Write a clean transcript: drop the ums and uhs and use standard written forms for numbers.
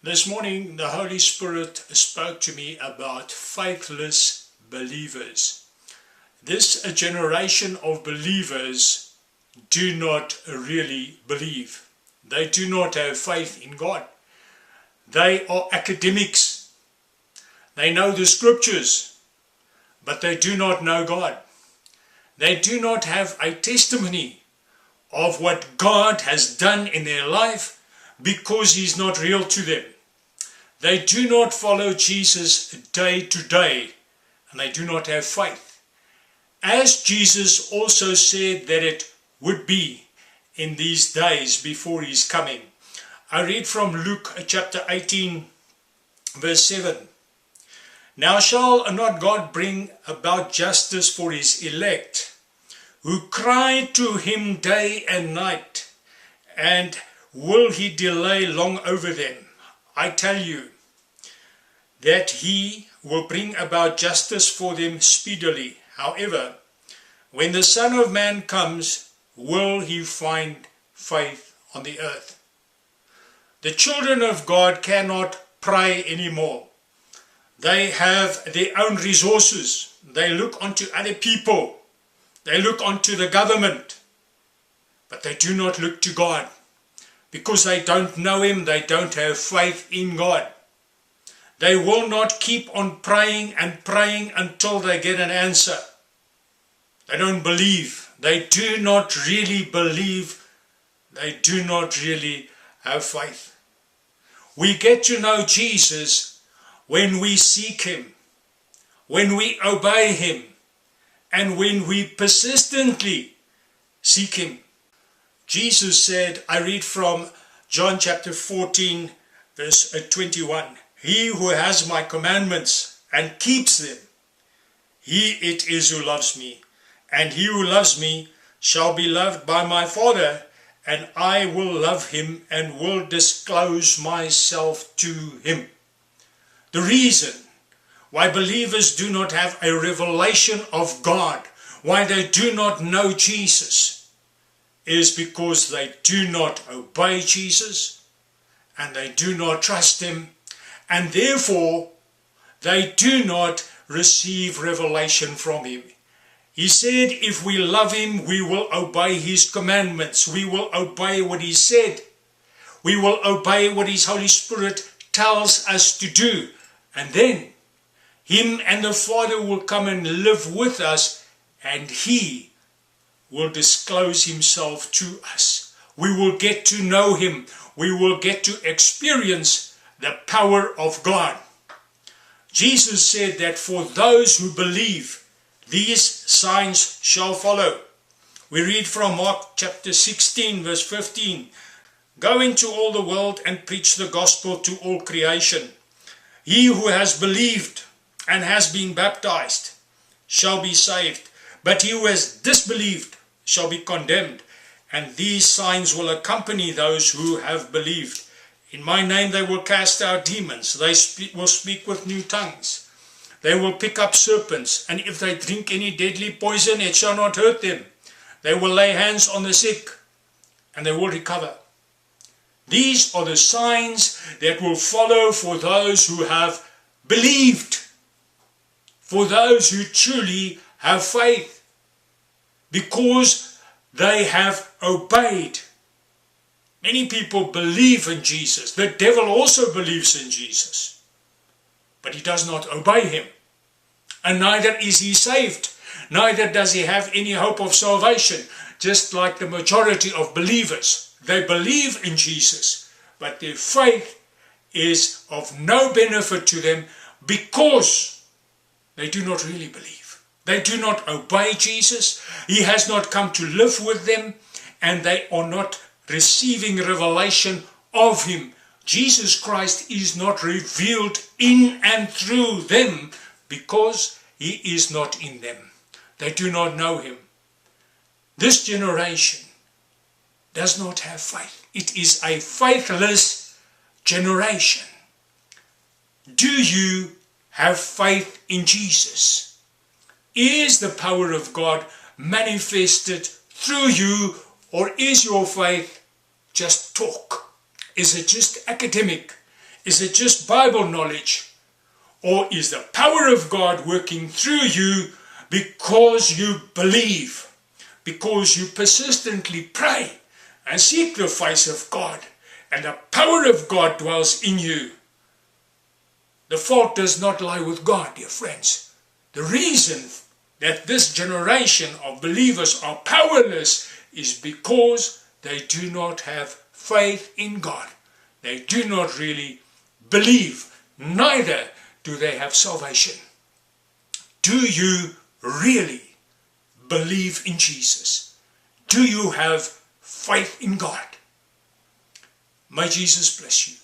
This morning, the Holy Spirit spoke to me about faithless believers. This generation of believers do not really believe. They do not have faith in God. They are academics. They know the scriptures, but they do not know God. They do not have a testimony of what God has done in their life because He's not real to them. They do not follow Jesus day to day, and they do not have faith. As Jesus also said that it would be in these days before His coming. I read from Luke chapter 18, verse 7. Now shall not God bring about justice for His elect, who cry to Him day and night, and will He delay long over them? I tell you that He will bring about justice for them speedily. However, when the Son of Man comes, will He find faith on the earth? The children of God cannot pray anymore. They have their own resources. They look onto other people. They look onto the government. But they do not look to God. Because they don't know Him, they don't have faith in God. They will not keep on praying and praying until they get an answer. They don't believe. They do not really believe. They do not really have faith. We get to know Jesus when we seek Him, when we obey Him, and when we persistently seek Him. Jesus said, I read from John chapter 14, verse 21. He who has my commandments and keeps them, he it is who loves me. And he who loves me shall be loved by my Father, and I will love him and will disclose myself to him. The reason why believers do not have a revelation of God, why they do not know Jesus, is because they do not obey Jesus and they do not trust Him, and therefore they do not receive revelation from Him. He said if we love Him, we will obey His commandments. We will obey what He said. We will obey what His Holy Spirit tells us to do. And then Him and the Father will come and live with us, and He will disclose Himself to us. We will get to know Him. We will get to experience the power of God. Jesus said that for those who believe, these signs shall follow. We read from Mark chapter 16, verse 15. Go into all the world and preach the gospel to all creation. He who has believed and has been baptized shall be saved, but he who has disbelieved shall be condemned. And these signs will accompany those who have believed. In my name they will cast out demons. They will speak with new tongues. They will pick up serpents. And if they drink any deadly poison, it shall not hurt them. They will lay hands on the sick, and they will recover. These are the signs that will follow for those who have believed. For those who truly have faith. Because they have obeyed. Many people believe in Jesus. The devil also believes in Jesus. But he does not obey Him. And neither is he saved. Neither does he have any hope of salvation. Just like the majority of believers. They believe in Jesus. But their faith is of no benefit to them because they do not really believe. They do not obey Jesus. He has not come to live with them. And they are not receiving revelation of Him. Jesus Christ is not revealed in and through them because He is not in them. They do not know Him. This generation does not have faith. It is a faithless generation. Do you have faith in Jesus? Is the power of God manifested through you, or is your faith just talk? Is it just academic? Is it just Bible knowledge? Or is the power of God working through you because you believe, because you persistently pray and seek the face of God, and the power of God dwells in you? The fault does not lie with God, dear friends. The reason that this generation of believers are powerless is because they do not have faith in God. They do not really believe, neither do they have salvation. Do you really believe in Jesus? Do you have faith in God? May Jesus bless you.